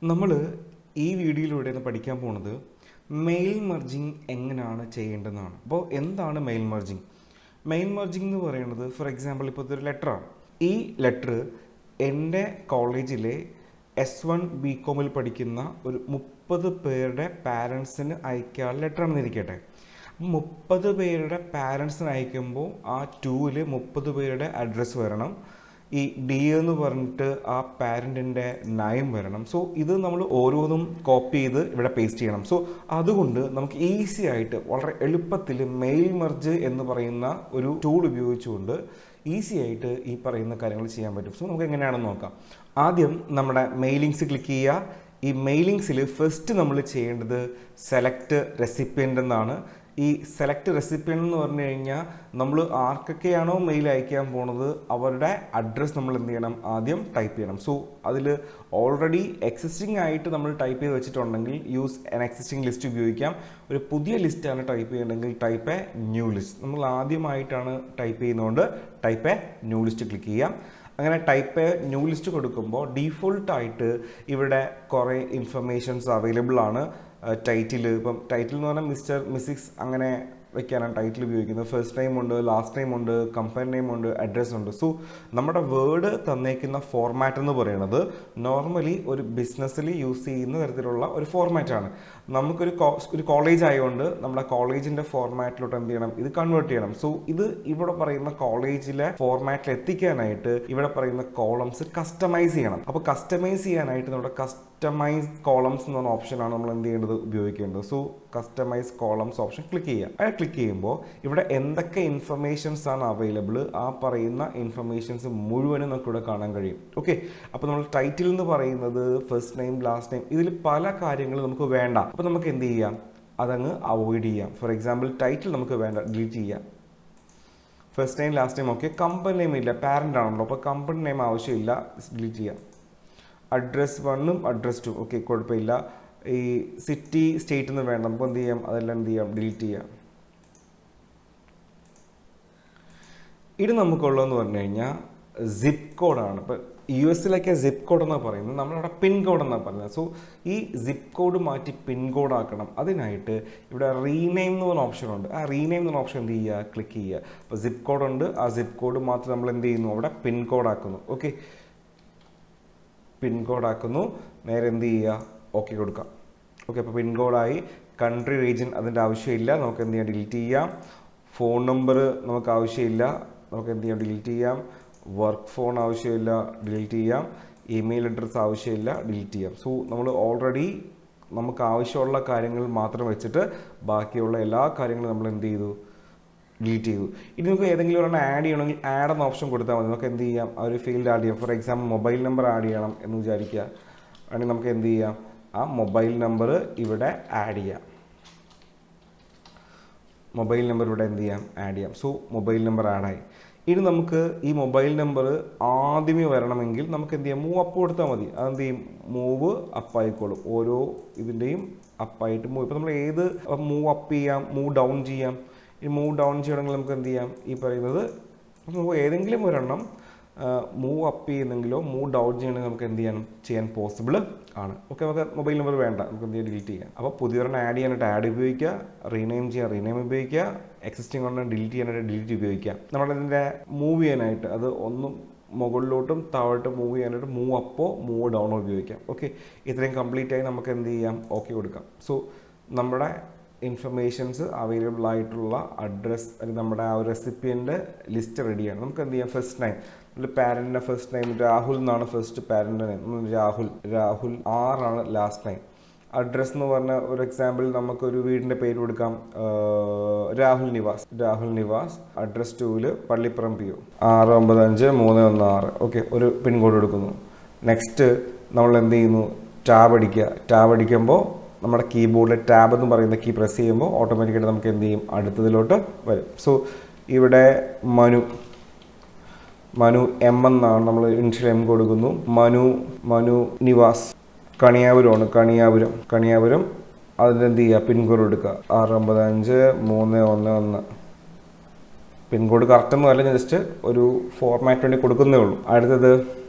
നമ്മൾ ഈ വീഡിയോയിലൂടെ പഠിക്കാൻ പോണത് മെയിൽ മെർജിങ് എങ്ങനെയാണ് ചെയ്യേണ്ടതെന്നാണ്. അപ്പോൾ എന്താണ് മെയിൽ മെർജിങ്? മെയിൽ മെർജിങ് എന്ന് പറയുന്നത് ഫോർ എക്സാമ്പിൾ ഇപ്പോൾ ഇതൊരു ലെറ്ററാണ്. ഈ ലെറ്റർ എൻ്റെ കോളേജിലെ S1 BCom പഠിക്കുന്ന ഒരു 30 പേരുടെ പാരൻസിന് അയക്കാനുള്ള ലെറ്ററാണെന്ന് ഇരിക്കട്ടെ. 30 പേരുടെ പാരൻസിന് അയക്കുമ്പോൾ ആ 2ൽ 30 പേരുടെ അഡ്രസ്സ് വരണം. ഈ ഡി എന്ന് പറഞ്ഞിട്ട് ആ പാരൻറ്റിൻ്റെ നയം വരണം. സോ ഇത് നമ്മൾ ഓരോന്നും കോപ്പി ചെയ്ത് ഇവിടെ പേസ്റ്റ് ചെയ്യണം. സോ അതുകൊണ്ട് നമുക്ക് ഈസി ആയിട്ട് വളരെ എളുപ്പത്തിൽ മെയിൽ മെർജ് എന്ന് പറയുന്ന ഒരു ടൂൾ ഉപയോഗിച്ചുകൊണ്ട് ഈസി ആയിട്ട് ഈ പറയുന്ന കാര്യങ്ങൾ ചെയ്യാൻ പറ്റും. സോ നമുക്ക് എങ്ങനെയാണെന്ന് നോക്കാം. ആദ്യം നമ്മുടെ മെയിലിങ്സ് ക്ലിക്ക് ചെയ്യുക. ഈ മെയിലിങ്സിൽ ഫസ്റ്റ് നമ്മൾ ചെയ്യേണ്ടത് സെലക്ട് റെസിപ്പിയൻ്റ് എന്നാണ്. ഈ സെലക്ട് റെസിപ്പിയൻ്റ് എന്ന് പറഞ്ഞു കഴിഞ്ഞാൽ നമ്മൾ ആർക്കൊക്കെയാണോ മെയിൽ അയക്കാൻ പോണത് അവരുടെ അഡ്രസ്സ് നമ്മൾ എന്ത് ചെയ്യണം, ആദ്യം ടൈപ്പ് ചെയ്യണം. സോ അതിൽ ഓൾറെഡി എക്സിസ്റ്റിംഗ് ആയിട്ട് നമ്മൾ ടൈപ്പ് ചെയ്ത് വെച്ചിട്ടുണ്ടെങ്കിൽ യൂസ് എൻ എക്സിസ്റ്റിംഗ് ലിസ്റ്റ് ഉപയോഗിക്കാം. ഒരു പുതിയ ലിസ്റ്റാണ് ടൈപ്പ് ചെയ്യണമെങ്കിൽ ടൈപ്പ് എ ന്യൂ ലിസ്റ്റ്. നമ്മൾ ആദ്യമായിട്ടാണ് ടൈപ്പ് ചെയ്യുന്നതുകൊണ്ട് type A new list click ചെയ്യാം. അങ്ങനെ ടൈപ്പ് ന്യൂ ലിസ്റ്റ് കൊടുക്കുമ്പോൾ ഡീഫോൾട്ടായിട്ട് ഇവിടെ കുറേ ഇൻഫർമേഷൻസ് അവൈലബിൾ ആണ്. ടൈറ്റിൽ, ഇപ്പം ടൈറ്റിൽ എന്ന് പറഞ്ഞാൽ മിസ്റ്റർ മിസ്സിസ് അങ്ങനെ വയ്ക്കാനാണ് ടൈറ്റിൽ ഉപയോഗിക്കുന്നത്. ഫസ്റ്റ് നെയിം ഉണ്ട്, ലാസ്റ്റ് നെയിം ഉണ്ട്, കമ്പനി നെയിം ഉണ്ട്, അഡ്രസ്സ് ഉണ്ട്. സോ നമ്മുടെ വേർഡ് തന്നേക്കുന്ന ഫോർമാറ്റ് എന്ന് പറയുന്നത് നോർമലി ഒരു ബിസിനസ്സിൽ യൂസ് ചെയ്യുന്ന തരത്തിലുള്ള ഒരു ഫോർമാറ്റാണ്. നമുക്കൊരു കോളേജ് ആയതുകൊണ്ട് നമ്മുടെ കോളേജിൻ്റെ ഫോർമാറ്റിലോട്ട് എന്ത് ചെയ്യണം, ഇത് കൺവേർട്ട് ചെയ്യണം. സോ ഇത് ഇവിടെ പറയുന്ന കോളേജിലെ ഫോർമാറ്റിൽ എത്തിക്കാനായിട്ട് ഇവിടെ പറയുന്ന കോളംസ് കസ്റ്റമൈസ് ചെയ്യണം. അപ്പോൾ കസ്റ്റമൈസ് ചെയ്യാനായിട്ട് നമ്മുടെ കസ്റ്റമൈസ് കോളംസ് എന്ന് പറഞ്ഞ ഓപ്ഷനാണ് നമ്മൾ എന്ത് ചെയ്യേണ്ടത്, ഉപയോഗിക്കേണ്ടത്. So customise columns option click ചെയ്യുക. അത് ക്ലിക്ക് ചെയ്യുമ്പോൾ ഇവിടെ എന്തൊക്കെ ഇൻഫർമേഷൻസ് ആണ് അവൈലബിൾ, ആ പറയുന്ന ഇൻഫർമേഷൻസ് മുഴുവനും നമുക്ക് ഇവിടെ കാണാൻ കഴിയും. ഓക്കെ, അപ്പോൾ നമ്മൾ ടൈറ്റിൽ എന്ന് പറയുന്നത് ഫസ്റ്റ് നെയിം, ലാസ്റ്റ് നെയിം, ഇതിൽ പല കാര്യങ്ങളും നമുക്ക് വേണ്ട. അപ്പോൾ നമുക്ക് എന്ത് ചെയ്യാം, അതങ്ങ് അവോയ്ഡ് ചെയ്യാം. ഫോർ എക്സാമ്പിൾ ടൈറ്റിൽ നമുക്ക് വേണ്ട, ഡിലീറ്റ് ചെയ്യാം. First name, last name okay, company name ഇല്ല, പാരൻ്റ് ആണല്ലോ, അപ്പോൾ കമ്പനി നെയിം ആവശ്യമില്ല, ഡിലീറ്റ് ചെയ്യാം. അഡ്രസ് 1ഉം അഡ്രസ് 2 ഓക്കെ, കുഴപ്പമില്ല. ഈ സിറ്റി സ്റ്റേറ്റ് എന്ന് വേണ്ട, നമുക്ക് എന്ത് ചെയ്യാം, അതെല്ലാം എന്ത് ചെയ്യാം, ഡിലീറ്റ് ചെയ്യാം. ഇത് നമുക്കുള്ളതെന്ന് പറഞ്ഞു കഴിഞ്ഞാൽ സിപ്പ് കോഡാണ്. ഇപ്പോൾ US സിപ്പ് കോഡ് എന്നാണ് പറയുന്നത്, നമ്മളവിടെ പിൻ കോഡ് എന്നാണ് പറയുന്നത്. സോ ഈ സിപ്പ് കോഡ് മാറ്റി പിൻ കോഡ് ആക്കണം. അതിനായിട്ട് ഇവിടെ റീനെയിം എന്ന് പറഞ്ഞ ഓപ്ഷൻ ഉണ്ട്. ആ റീനെയിം എന്ന് പറഞ്ഞ ഓപ്ഷൻ എന്ത് ചെയ്യുക, ക്ലിക്ക് ചെയ്യുക. അപ്പോൾ സിപ്പ് കോഡ് ഉണ്ട്, ആ സിപ്പ് കോഡ് മാത്രം നമ്മൾ എന്ത് ചെയ്യുന്നു, അവിടെ പിൻ കോഡ് ആക്കുന്നു. ഓക്കെ, പിൻ കോഡ് ആക്കുന്നു. നേരെ എന്ത് ചെയ്യുക, ഓക്കെ കൊടുക്കാം. ഓക്കെ, അപ്പോൾ പിൻ കോഡായി. കൺട്രി റീജിയൻ അതിൻ്റെ ആവശ്യമില്ല, നമുക്ക് എന്ത് ചെയ്യാം, ഡിലീറ്റ് ചെയ്യാം. ഫോൺ നമ്പർ നമുക്ക് ആവശ്യമില്ല, നമുക്ക് എന്ത് ചെയ്യാം, ഡിലീറ്റ് ചെയ്യാം. വർക്ക് ഫോൺ ആവശ്യമില്ല, ഡിലീറ്റ് ചെയ്യാം. ഇമെയിൽ അഡ്രസ്സ് ആവശ്യമില്ല, ഡിലീറ്റ് ചെയ്യാം. സോ നമ്മൾ ഓൾറെഡി നമുക്ക് ആവശ്യമുള്ള കാര്യങ്ങൾ മാത്രം വെച്ചിട്ട് ബാക്കിയുള്ള എല്ലാ കാര്യങ്ങളും നമ്മൾ എന്ത് ചെയ്തു, ഡിലീറ്റ് ചെയ്തു. ഇനി നമുക്ക് ഏതെങ്കിലും ഒരെണ്ണം ആഡ് ചെയ്യണമെങ്കിൽ ആഡ് എന്ന ഓപ്ഷൻ കൊടുത്താൽ മതി. നമുക്ക് എന്ത് ചെയ്യാം, ആ ഒരു ഫീൽഡ് ആഡ് ചെയ്യാം. For example mobile number add ചെയ്യണം എന്ന് വിചാരിക്കുക. അല്ലെങ്കിൽ നമുക്ക് എന്ത് ചെയ്യാം, ആ മൊബൈൽ നമ്പർ ഇവിടെ ആഡ് ചെയ്യാം. മൊബൈൽ നമ്പർ ഇവിടെ എന്ത് ചെയ്യാം, ആഡ് ചെയ്യാം. സോ മൊബൈൽ നമ്പർ ആഡായി. ഇനി നമുക്ക് ഈ മൊബൈൽ നമ്പർ ആദ്യമേ വരണമെങ്കിൽ നമുക്ക് എന്ത് ചെയ്യാം, മൂവ് അപ്പ് കൊടുത്താൽ മതി. അതെന്ത് ചെയ്യും, മൂവ് അപ്പ് ആയിക്കോളും. ഓരോ ഇതിൻ്റെയും അപ്പായിട്ട് മൂവ്. ഇപ്പോൾ നമ്മൾ ഏത് മൂവ് അപ്പ് ചെയ്യാം, മൂവ് ഡൗൺ ചെയ്യാം. ഈ മൂവ് ഡൗൺ ചെയ്യണമെങ്കിൽ നമുക്ക് എന്ത് ചെയ്യാം, ഈ പറയുന്നത് നമുക്ക് ഏതെങ്കിലും ഒരെണ്ണം മൂവ് അപ്പ് ചെയ്യുന്നെങ്കിലോ മൂവ് ഡൗൺ ചെയ്യണമെങ്കിൽ നമുക്ക് എന്ത് ചെയ്യാൻ പോസിബിൾ ആണ്. ഓക്കെ, നമുക്ക് മൊബൈൽ നമ്പർ വേണ്ട, നമുക്ക് എന്ത് ചെയ്യാം, ഡിലീറ്റ് ചെയ്യാം. അപ്പോൾ പുതിയൊരെണ്ണം ആഡ് ചെയ്യാനായിട്ട് ആഡ് ഉപയോഗിക്കുക, റീനെയിം ചെയ്യാൻ റീനെയിം ഉപയോഗിക്കുക, എക്സിസ്റ്റിംഗ് ഒരെണ്ണം ഡിലീറ്റ് ചെയ്യാനായിട്ട് ഡിലീറ്റ് ഉപയോഗിക്കുക. നമ്മളിതിൻ്റെ മൂവ് ചെയ്യാനായിട്ട് അത് ഒന്നും മുകളിലോട്ടും താഴോട്ടും മൂവ് ചെയ്യാനായിട്ട് മൂവ് അപ്പോ മൂവ് ഡൗണോ ഉപയോഗിക്കാം. ഓക്കെ, ഇത്രയും കംപ്ലീറ്റ് ആയി നമുക്ക് എന്ത് ചെയ്യാം, ഓക്കെ കൊടുക്കാം. സോ നമ്മുടെ ഇൻഫർമേഷൻസ് അവൈലബിൾ ആയിട്ടുള്ള അഡ്രസ്സ് അല്ലെങ്കിൽ നമ്മുടെ ആ ഒരു റെസിപ്പിയൻ്റെ ലിസ്റ്റ് റെഡിയാണ്. നമുക്ക് എന്ത് ചെയ്യാം, ഫസ്റ്റ് നെയിം, പാരൻറ്റിൻ്റെ ഫസ്റ്റ് നെയിം രാഹുൽ എന്നാണ് ഫസ്റ്റ് പാരൻ്റെ നെയിം, രാഹുൽ ആറാണ് ലാസ്റ്റ് നെയിം. അഡ്രസ്സ് എന്ന് പറഞ്ഞ ഒരു എക്സാമ്പിൾ നമുക്കൊരു വീടിൻ്റെ പേര് കൊടുക്കാം, രാഹുൽ നിവാസ്. അഡ്രസ് 2ൽ പള്ളിപ്പുറം PO 695316. ഓക്കെ, ഒരു പിൻകോഡ് കൊടുക്കുന്നു. നെക്സ്റ്റ് നമ്മൾ എന്ത് ചെയ്യുന്നു, ടാബ് അടിക്കുമ്പോൾ നമ്മുടെ കീബോർഡിൽ ടാബ് എന്ന് പറയുന്ന കീ പ്രസ് ചെയ്യുമ്പോൾ ഓട്ടോമാറ്റിക്കായിട്ട് നമുക്ക് എന്ത് ചെയ്യും, അടുത്തതിലോട്ട് വരും. സോ ഇവിടെ മനു M എന്നാണ്, നമ്മൾ ഇനിഷ്യൽ M കൊടുക്കുന്നു. മനു നിവാസ് കണിയാപുരം അതിനെന്ത് ചെയ്യുക, പിൻകോഡ് എടുക്കുക 695311. പിൻകോഡ് കറക്റ്റൊന്നും അല്ല, ജസ്റ്റ് ഒരു ഫോർമാറ്റ് വേണ്ടി കൊടുക്കുന്നേ ഉള്ളൂ. അടുത്തത്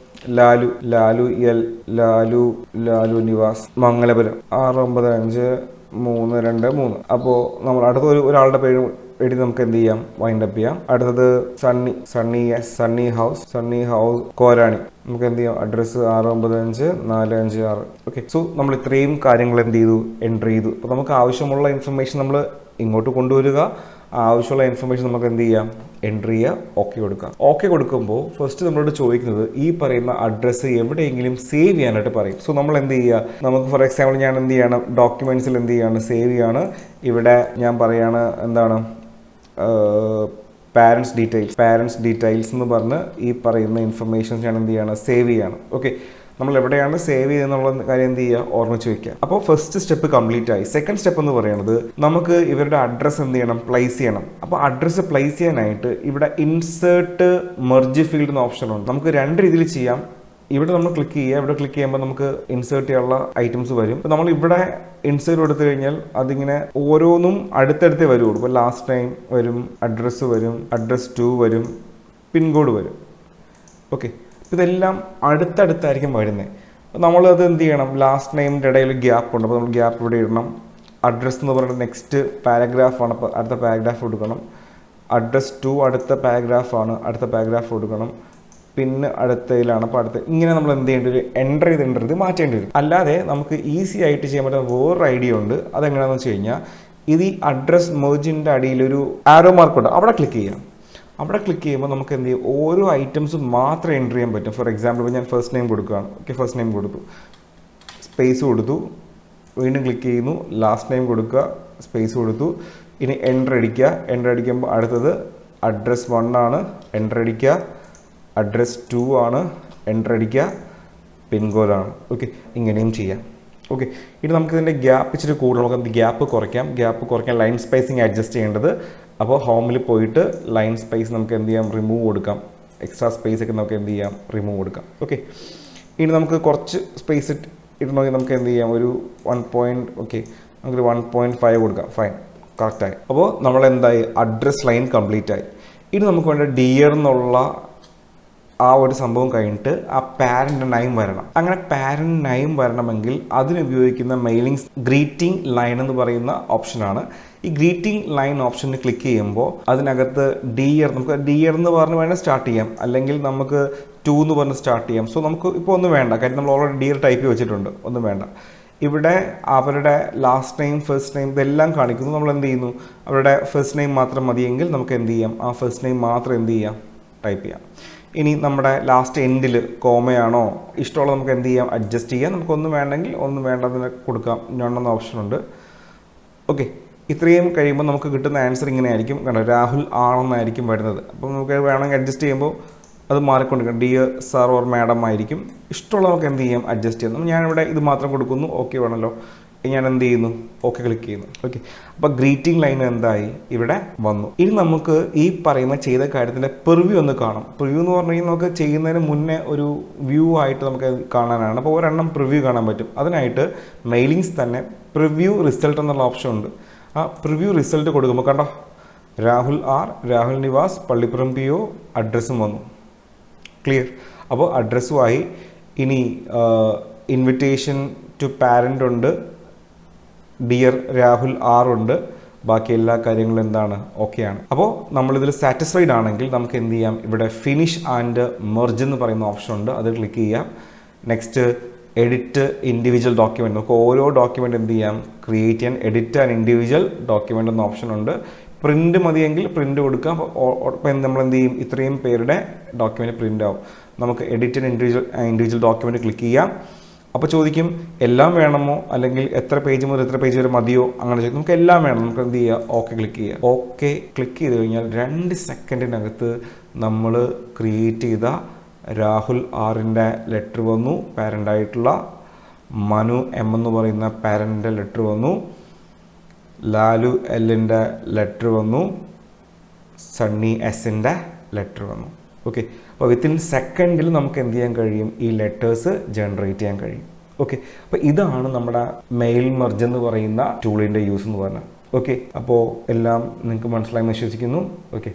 ലാലു, ലാലു എൽ, ലാലു, ലാലു നിവാസ്, മംഗലപുരം 695-323. അപ്പോൾ നമ്മൾ അടുത്ത ഒരാളുടെ പേര് എഴുതി നമുക്ക് എന്ത് ചെയ്യാം, വൈൻഡ് അപ്പ് ചെയ്യാം. അടുത്തത് Sunny, Sunny S, Sunny house, Sunny house Korani. നമുക്ക് എന്ത് ചെയ്യാം, അഡ്രസ്സ് 695-456. ഓക്കെ. സോ നമ്മൾ ഇത്രയും കാര്യങ്ങൾ എന്ത് ചെയ്തു, എൻ്റർ ചെയ്തു. അപ്പോൾ നമുക്ക് ആവശ്യമുള്ള ഇൻഫർമേഷൻ നമ്മൾ ഇങ്ങോട്ട് കൊണ്ടുവരിക, ആവശ്യമുള്ള ഇൻഫർമേഷൻ നമുക്ക് എന്ത് ചെയ്യാം, എൻ്റർ ചെയ്യുക, ഓക്കെ കൊടുക്കാം. ഓക്കെ കൊടുക്കുമ്പോൾ ഫസ്റ്റ് നമ്മളോട് ചോദിക്കുന്നത് ഈ പറയുന്ന അഡ്രസ്സ് എവിടെയെങ്കിലും സേവ് ചെയ്യാനായിട്ട് പറയും. സോ നമ്മൾ എന്ത് ചെയ്യുക, നമുക്ക് ഫോർ എക്സാമ്പിൾ ഞാൻ എന്ത് ചെയ്യണം, ഡോക്യുമെൻറ്റ്സിൽ എന്ത് ചെയ്യാണ്, സേവ് ചെയ്യാണ്. ഇവിടെ ഞാൻ പറയാണ് എന്താണ്, പാരൻസ് ഡീറ്റെയിൽസ് എന്ന് പറഞ്ഞ് ഈ പറയുന്ന ഇൻഫർമേഷൻസ് ഞാൻ എന്ത് ചെയ്യാണ്, സേവ് ചെയ്യാണ്. ഓക്കെ. നമ്മൾ എവിടെയാണ് സേവ് ചെയ്യുന്നുള്ള കാര്യം എന്ത് ചെയ്യുക, ഓർമ്മിച്ച് വയ്ക്കുക. അപ്പോൾ ഫസ്റ്റ് സ്റ്റെപ്പ് കംപ്ലീറ്റ് ആയി. സെക്കൻഡ് സ്റ്റെപ്പ് എന്ന് പറയുന്നത് നമുക്ക് ഇവരുടെ അഡ്രസ്സ് എന്ത് ചെയ്യണം, പ്ലേസ് ചെയ്യണം. അപ്പോൾ അഡ്രസ്സ് പ്ലേസ് ചെയ്യാനായിട്ട് ഇവിടെ ഇൻസേർട്ട് മെർജ് ഫീൽഡ് എന്ന ഓപ്ഷൻ ഉണ്ട്. നമുക്ക് രണ്ട് രീതിയിൽ ചെയ്യാം. ഇവിടെ നമ്മൾ ക്ലിക്ക് ചെയ്യുക, ഇവിടെ ക്ലിക്ക് ചെയ്യുമ്പോൾ നമുക്ക് ഇൻസേർട്ട് ചെയ്യാനുള്ള ഐറ്റംസ് വരും. അപ്പോൾ നമ്മൾ ഇവിടെ ഇൻസേർട്ട് കൊടുത്തു കഴിഞ്ഞാൽ അതിങ്ങനെ ഓരോന്നും അടുത്തടുത്തേ വരുള്ളൂ. ഇപ്പോൾ ലാസ്റ്റ് ടൈം വരും, അഡ്രസ്സ് വരും, അഡ്രസ് 2 വരും, പിൻകോഡ് വരും. ഓക്കെ. ഇതെല്ലാം അടുത്തടുത്തായിരിക്കും വരുന്നത്. നമ്മളത് എന്ത് ചെയ്യണം, ലാസ്റ്റ് നെയിമിൻ്റെ ഇടയിൽ ഗ്യാപ്പ് ഉണ്ട്. അപ്പോൾ നമ്മൾ ഗ്യാപ്പ് ഇവിടെ ഇടണം. അഡ്രസ്സ് എന്ന് പറയുന്നത് നെക്സ്റ്റ് പാരഗ്രാഫാണ്, അപ്പോൾ അടുത്ത പാരഗ്രാഫ് കൊടുക്കണം. അഡ്രസ് 2 അടുത്ത പാരഗ്രാഫാണ്, അടുത്ത പാരഗ്രാഫ് കൊടുക്കണം. പിന്നെ അടുത്തതിലാണ്, അപ്പോൾ അടുത്ത് ഇങ്ങനെ നമ്മൾ എന്ത് ചെയ്യേണ്ടി വരും, എൻ്റർ ചെയ്ത് മാറ്റേണ്ടി വരും. അല്ലാതെ നമുക്ക് ഈസി ആയിട്ട് ചെയ്യാൻ പറ്റുന്ന വേറൊരു ഐഡിയ ഉണ്ട്. അതെങ്ങനെയാണെന്ന് വെച്ച് കഴിഞ്ഞാൽ, ഇത് ഈ അഡ്രസ് മെർജിൻ്റെ അടിയിലൊരു ആരോ മാർക്ക് ഉണ്ട്, അവിടെ ക്ലിക്ക് ചെയ്യാം. അവിടെ ക്ലിക്ക് ചെയ്യുമ്പോൾ നമുക്ക് എന്ത് ചെയ്യും, ഓരോ ഐറ്റംസും മാത്രം എൻ്റർ ചെയ്യാൻ പറ്റും. ഫോർ എക്സാമ്പിൾ ഇപ്പോൾ ഞാൻ ഫസ്റ്റ് നെയിം കൊടുക്കുകയാണ്. ഓക്കെ. ഫസ്റ്റ് നെയിം കൊടുത്തു, സ്പേസ് കൊടുത്തു, വീണ്ടും ക്ലിക്ക് ചെയ്യുന്നു, ലാസ്റ്റ് നെയിം കൊടുക്കുക, സ്പേസ് കൊടുത്തു. ഇനി എൻ്റർ അടിക്കുക. എൻ്റർ അടിക്കുമ്പോൾ അടുത്തത് അഡ്രസ് 1 ആണ്, എൻ്റർ അടിക്കുക. അഡ്രസ് 2 ആണ്, എൻ്റർ അടിക്കുക. പിൻകോഡാണ്. ഓക്കെ. ഇങ്ങനെയും ചെയ്യാം. ഓക്കെ. ഇനി നമുക്ക് ഇതിൻ്റെ ഗ്യാപ്പ് ഇച്ചിരി കൂടുതൽ, നമുക്ക് ഗ്യാപ്പ് കുറയ്ക്കാൻ ലൈൻ സ്പേസിങ് അഡ്ജസ്റ്റ് ചെയ്യേണ്ടത്. അപ്പോൾ ഹോമിൽ പോയിട്ട് ലൈൻ സ്പേസ് നമുക്ക് എന്ത് ചെയ്യാം, റിമൂവ് കൊടുക്കാം. എക്സ്ട്രാ സ്പേസ് ഒക്കെ നമുക്ക് എന്ത് ചെയ്യാം, റിമൂവ് കൊടുക്കാം. ഓക്കെ. ഇനി നമുക്ക് കുറച്ച് സ്പേസ് ഇടണമെങ്കിൽ നമുക്ക് എന്ത് ചെയ്യാം, ഒരു 1. ഓക്കെ, നമുക്കൊരു 1.5 കൊടുക്കാം. ഫൈൻ, കറക്റ്റായി. അപ്പോൾ നമ്മളെന്തായി, അഡ്രസ് ലൈൻ കംപ്ലീറ്റ് ആയി. ഇനി നമുക്ക് വേണ്ട ഡിയർ എന്നുള്ള ആ ഒരു സംഭവം കഴിഞ്ഞിട്ട് ആ പാരൻ്റ് നെയിം വരണം. അങ്ങനെ പാരൻ്റ് നെയിം വരണമെങ്കിൽ അതിനുപയോഗിക്കുന്ന മെയിലിംഗ് ഗ്രീറ്റിംഗ് ലൈൻ എന്ന് പറയുന്ന ഓപ്ഷനാണ്. ഈ ഗ്രീറ്റിംഗ് ലൈൻ ഓപ്ഷനിൽ ക്ലിക്ക് ചെയ്യുമ്പോൾ അതിനകത്ത് ഡിയർ, നമുക്ക് ഡിയർ എന്ന് പറഞ്ഞ് വേണേൽ സ്റ്റാർട്ട് ചെയ്യാം, അല്ലെങ്കിൽ നമുക്ക് 2 എന്ന് പറഞ്ഞ് സ്റ്റാർട്ട് ചെയ്യാം. സോ നമുക്ക് ഇപ്പോൾ ഒന്നും വേണ്ട, കാര്യം നമ്മൾ ഓൾറെഡി ഡിയർ ടൈപ്പ് വെച്ചിട്ടുണ്ട്, ഒന്നും വേണ്ട. ഇവിടെ അവരുടെ ലാസ്റ്റ് നെയിം, ഫസ്റ്റ് നെയിം ഇതെല്ലാം കാണിക്കുന്നു. നമ്മൾ എന്ത് ചെയ്യുന്നു, അവരുടെ ഫസ്റ്റ് നെയിം മാത്രം മതിയെങ്കിൽ നമുക്ക് എന്ത് ചെയ്യാം, ആ ഫസ്റ്റ് നെയിം മാത്രം എന്ത് ചെയ്യാം, ടൈപ്പ് ചെയ്യാം. ഇനി നമ്മുടെ ലാസ്റ്റ് എൻഡിൽ കോമയാണോ ഇഷ്ടമുള്ളത് നമുക്ക് എന്ത് ചെയ്യാം, അഡ്ജസ്റ്റ് ചെയ്യാം. നമുക്കൊന്നും വേണമെങ്കിൽ ഒന്നും വേണ്ടതിന് കൊടുക്കാം, നോൺ ഓപ്ഷനുണ്ട്. ഓക്കെ. ഇത്രയും കഴിയുമ്പോൾ നമുക്ക് കിട്ടുന്ന ആൻസർ ഇങ്ങനെ ആയിരിക്കും. കണ്ടോ, രാഹുൽ ആണെന്നായിരിക്കും വരുന്നത്. അപ്പോൾ നമുക്ക് വേണമെങ്കിൽ അഡ്ജസ്റ്റ് ചെയ്യുമ്പോൾ അത് മാറിക്കൊണ്ടിരിക്കണം. ഡിയർ സാർ ഓർ മാഡം ആയിരിക്കും. ഇഷ്ടമുള്ള നമുക്ക് എന്ത് ചെയ്യാം, അഡ്ജസ്റ്റ് ചെയ്യാം. ഞാനിവിടെ ഇത് മാത്രം കൊടുക്കുന്നു. ഓക്കെ വേണമല്ലോ, ഞാൻ എന്ത് ചെയ്യുന്നു, ഓക്കെ ക്ലിക്ക് ചെയ്യുന്നു. ഓക്കെ. അപ്പോൾ ഗ്രീറ്റിംഗ് ലൈൻ എന്തായി, ഇവിടെ വന്നു. ഇനി നമുക്ക് ഈ പറയുന്ന ചെയ്ത കാര്യത്തിൻ്റെ പ്രിവ്യൂ ഒന്ന് കാണാം. പ്രിവ്യൂ എന്ന് പറഞ്ഞു കഴിഞ്ഞാൽ നമുക്ക് ചെയ്യുന്നതിന് മുന്നേ ഒരു വ്യൂ ആയിട്ട് നമുക്ക് കാണാനാണ്. അപ്പോൾ ഒരെണ്ണം പ്രിവ്യൂ കാണാൻ പറ്റും. അതിനായിട്ട് മെയിലിങ്സ് തന്നെ പ്രിവ്യൂ റിസൾട്ട് എന്നുള്ള ഓപ്ഷൻ ഉണ്ട്. ആ പ്രിവ്യൂ റിസൾട്ട് കൊടുക്കുമ്പോൾ കണ്ടോ, രാഹുൽ ആർ, രാഹുൽ നിവാസ്, പള്ളിപ്പുറം PO, അഡ്രസ്സും വന്നു. ക്ലിയർ. അപ്പോൾ അഡ്രസ്സുമായി. ഇനി ഇൻവിറ്റേഷൻ ടു പാരൻ്റ് ഉണ്ട്, ഡിയർ രാഹുൽ ആർ ഉണ്ട്. ബാക്കി എല്ലാ കാര്യങ്ങളും എന്താണ്, ഓക്കെയാണ്. അപ്പോൾ നമ്മളിതിൽ സാറ്റിസ്ഫൈഡ് ആണെങ്കിൽ നമുക്ക് എന്ത് ചെയ്യാം, ഇവിടെ ഫിനിഷ് ആൻഡ് മെർജ് എന്ന് പറയുന്ന ഓപ്ഷൻ ഉണ്ട്, അത് ക്ലിക്ക് ചെയ്യാം. നെക്സ്റ്റ് എഡിറ്റ് ഇൻഡിവിജ്വൽ ഡോക്യുമെൻറ്റ്, നമുക്ക് ഓരോ ഡോക്യുമെൻ്റ് എന്ത് ചെയ്യാം, ക്രിയേറ്റ് ചെയ്യാൻ എഡിറ്റ് ആൻഡ് ഇൻഡിവിജ്വൽ ഡോക്യുമെൻ്റ് എന്ന ഓപ്ഷൻ ഉണ്ട്. പ്രിൻ്റ് മതിയെങ്കിൽ പ്രിൻ്റ് കൊടുക്കാം. അപ്പോൾ നമ്മൾ എന്ത് ചെയ്യും, ഇത്രയും പേരുടെ ഡോക്യുമെൻറ്റ് പ്രിൻ്റ് ആവും. നമുക്ക് edit and individual document click ചെയ്യാം. അപ്പോൾ ചോദിക്കും എല്ലാം വേണമോ, അല്ലെങ്കിൽ എത്ര പേജ് മുതൽ എത്ര പേജ് വരെ മതിയോ, അങ്ങനെ ചോദിക്കും. നമുക്ക് എല്ലാം വേണം. നമുക്ക് എന്ത് ചെയ്യുക, ഓക്കെ ക്ലിക്ക് ചെയ്യുക. ഓക്കെ ക്ലിക്ക് ചെയ്ത് കഴിഞ്ഞാൽ 2 സെക്കൻഡിനകത്ത് നമ്മൾ ക്രിയേറ്റ് ചെയ്ത രാഹുൽ ആറിൻ്റെ ലെറ്റർ വന്നു, പാരൻ്റായിട്ടുള്ള. മനു M എന്ന് പറയുന്ന പാരൻ്റിൻ്റെ ലെറ്റർ വന്നു. ലാലു Lൻ്റെ ലെറ്റർ വന്നു. സണ്ണി Sൻ്റെ ലെറ്റർ വന്നു. ഓക്കെ. അപ്പോൾ വിത്തിൻ സെക്കൻഡിൽ നമുക്ക് എന്ത് ചെയ്യാൻ കഴിയും, ഈ ലെറ്റേഴ്സ് ജനറേറ്റ് ചെയ്യാൻ കഴിയും. ഓക്കെ. അപ്പോൾ ഇതാണ് നമ്മുടെ മെയിൽ മെർജ് എന്ന് പറയുന്ന ടൂളിൻ്റെ യൂസ് എന്ന് പറഞ്ഞാൽ. ഓക്കെ. അപ്പോൾ എല്ലാം നിങ്ങൾക്ക് മനസ്സിലായി വിശ്വസിക്കുന്നു. ഓക്കെ.